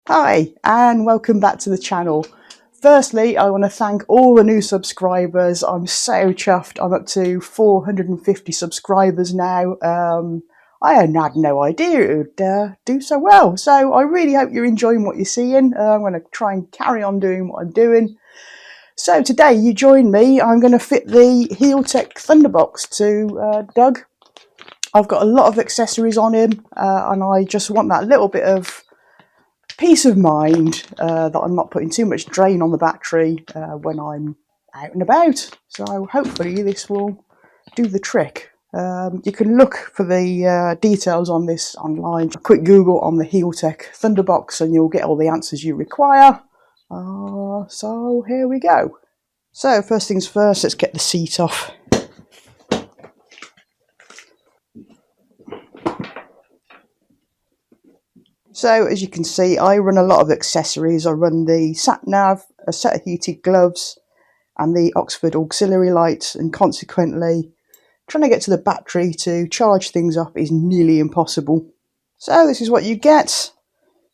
Hi and welcome back to the channel. Firstly, I want to thank all the new subscribers. I'm so chuffed. I'm up to 450 subscribers now. I had no idea it would do so well. So I really hope you're enjoying what you're seeing. I'm going to try and carry on doing what I'm doing. So today you join me. I'm going to fit the HealTech ThunderBox to Doug. I've got a lot of accessories on him and I just want that little bit of peace of mind that I'm not putting too much drain on the battery when I'm out and about. So hopefully this will do the trick. You can look for the details on this online. A quick Google on the HealTech ThunderBox and you'll get all the answers you require. So here we go. So first things first, let's get the seat off. So as you can see, I run a lot of accessories. I run the sat-nav, a set of heated gloves and the Oxford auxiliary lights, and consequently trying to get to the battery to charge things up is nearly impossible. So this is what you get.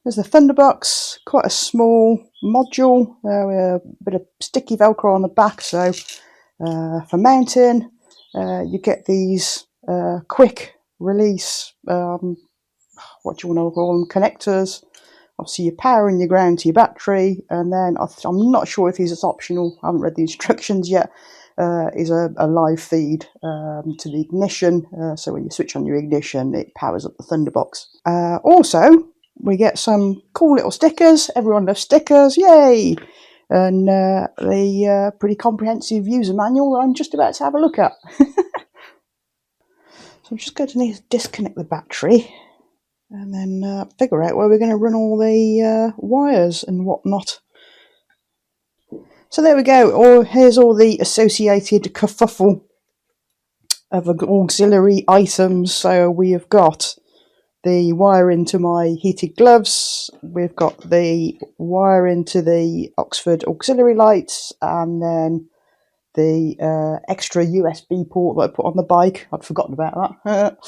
There's the ThunderBox, quite a small module, with a bit of sticky velcro on the back, so for mounting you get these quick release what do you want to call them, connectors. Obviously your power and your ground to your battery, and then I'm not sure if it's optional, I haven't read the instructions yet, is a live feed to the ignition, so when you switch on your ignition it powers up the ThunderBox. Also we get some cool little stickers. Everyone loves stickers, yay! And the pretty comprehensive user manual that I'm just about to have a look at. So I'm just going to need to disconnect the battery and then figure out where we're going to run all the wires and whatnot. So there we go. Here's all the associated kerfuffle of auxiliary items. So we have got the wire into my heated gloves, we've got the wire into the Oxford auxiliary lights, and then the extra USB port that I put on the bike. I'd forgotten about that.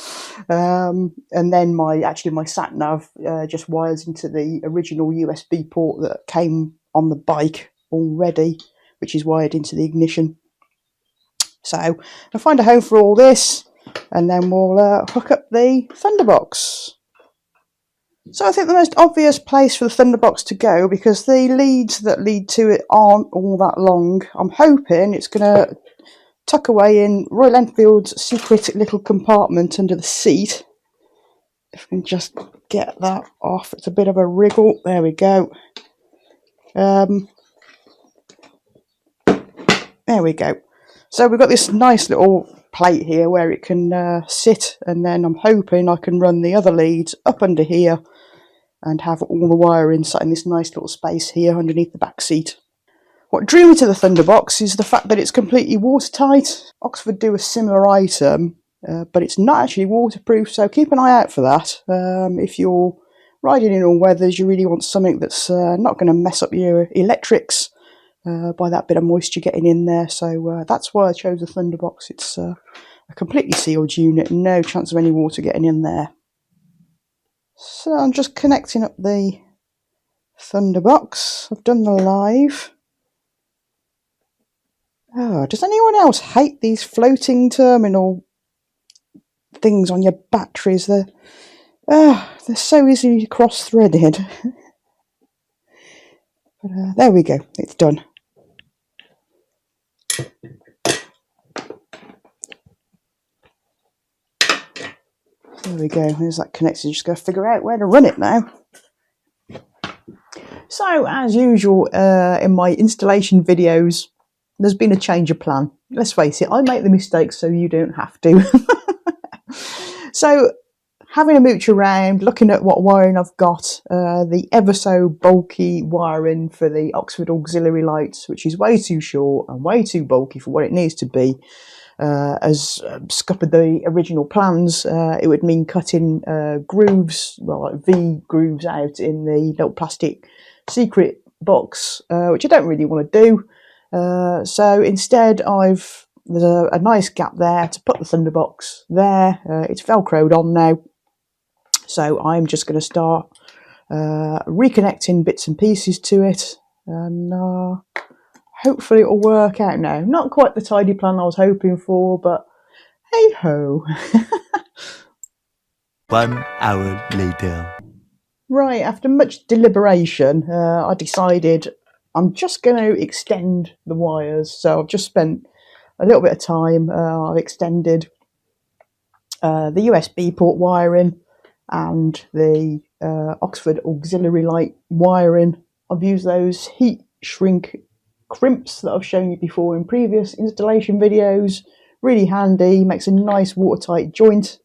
And then my sat-nav just wires into the original USB port that came on the bike already, which is wired into the ignition. So I'll find a home for all this and then we'll hook up the ThunderBox. So I think the most obvious place for the ThunderBox to go, because the leads that lead to it aren't all that long, I'm hoping it's going to tuck away in Royal Enfield's secret little compartment under the seat. If we can just get that off, it's a bit of a wriggle. There we go. There we go. So we've got this nice little plate here where it can sit, and then I'm hoping I can run the other leads up under here and have all the wiring sat in this nice little space here underneath the back seat. What drew me to the ThunderBox is the fact that it's completely watertight. Oxford do a similar item, but it's not actually waterproof, so keep an eye out for that. If you're riding in all weathers, you really want something that's not going to mess up your electrics by that bit of moisture getting in there. So that's why I chose the ThunderBox. It's a completely sealed unit, no chance of any water getting in there. So I'm just connecting up the ThunderBox. I've done the live. Oh, does anyone else hate these floating terminal things on your batteries? They're so easily cross-threaded. But there we go, it's done. There we go, there's that connection. Just got to figure out where to run it now. So, as usual in my installation videos, there's been a change of plan. Let's face it, I make the mistakes so you don't have to. So, having a mooch around, looking at what wiring I've got, the ever so bulky wiring for the Oxford auxiliary lights, which is way too short and way too bulky for what it needs to be. As scuppered the original plans, it would mean cutting grooves, well, like V grooves out in the little plastic secret box, which I don't really want to do. So instead there's a nice gap there to put the ThunderBox there. It's velcroed on now, so I'm just going to start reconnecting bits and pieces to it, and hopefully it'll work out now. Not quite the tidy plan I was hoping for, but hey ho. 1 hour later. Right, after much deliberation, I decided I'm just going to extend the wires. So I've just spent a little bit of time. I've extended the USB port wiring and the Oxford auxiliary light wiring. I've used those heat shrink crimps that I've shown you before in previous installation videos. Really handy, makes a nice watertight joint.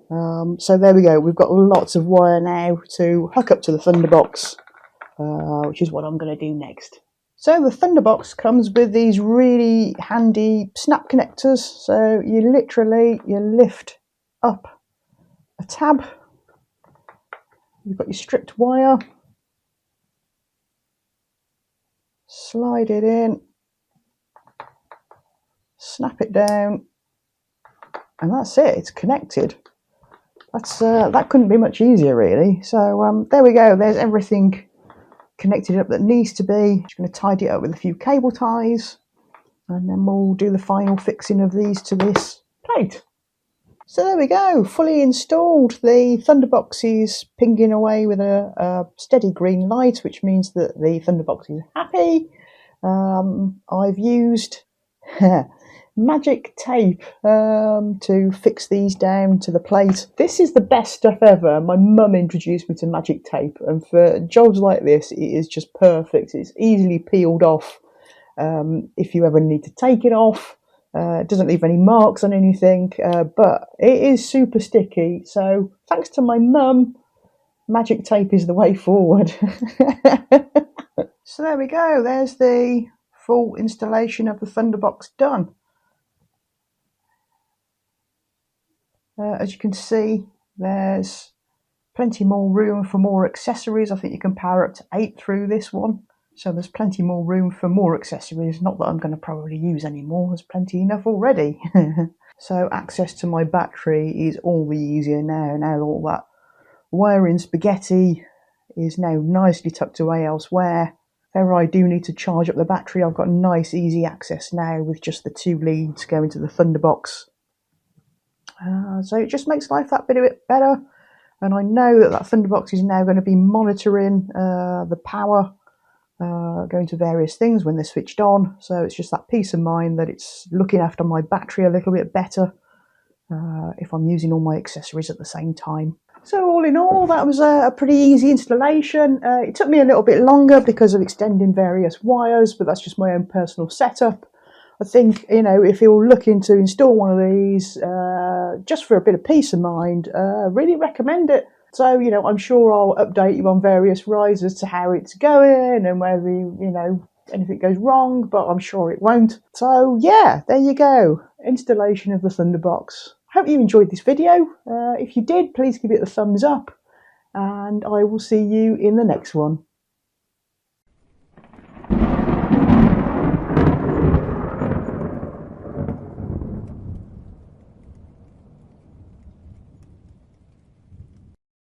So there we go, we've got lots of wire now to hook up to the ThunderBox, which is what I'm going to do next. So the ThunderBox comes with these really handy snap connectors. So you lift up a tab, you've got your stripped wire, slide it in, snap it down, and that's it, it's connected. That couldn't be much easier really. So there we go, there's everything connected up that needs to be. Just going to tidy it up with a few cable ties, and then we'll do the final fixing of these to this plate. So there we go, fully installed. The ThunderBox is pinging away with a steady green light, which means that the ThunderBox is happy. I've used magic tape to fix these down to the plate. This is the best stuff ever. My mum introduced me to magic tape, and for jobs like this it is just perfect. It's easily peeled off if you ever need to take it off. It doesn't leave any marks on anything, but it is super sticky, so thanks to my mum, magic tape is the way forward. So there we go, there's the full installation of the ThunderBox done. As you can see, there's plenty more room for more accessories. I think you can power up to 8 through this one. So there's plenty more room for more accessories. Not that I'm going to probably use anymore. There's plenty enough already. So access to my battery is all the easier now. Now all that wiring spaghetti is now nicely tucked away elsewhere. If ever I do need to charge up the battery, I've got nice easy access now with just the 2 leads going to the ThunderBox. So it just makes life that bit better, and I know that ThunderBox is now going to be monitoring the power going to various things when they're switched on, so it's just that peace of mind that it's looking after my battery a little bit better if I'm using all my accessories at the same time. So all in all, that was a pretty easy installation. It took me a little bit longer because of extending various wires, but that's just my own personal setup. I think, you know, if you're looking to install one of these just for a bit of peace of mind, really recommend it. So, you know, I'm sure I'll update you on various rides as to how it's going and whether, you know, anything goes wrong, but I'm sure it won't. So, yeah, there you go. Installation of the ThunderBox. Hope you enjoyed this video. If you did, please give it a thumbs up, and I will see you in the next one.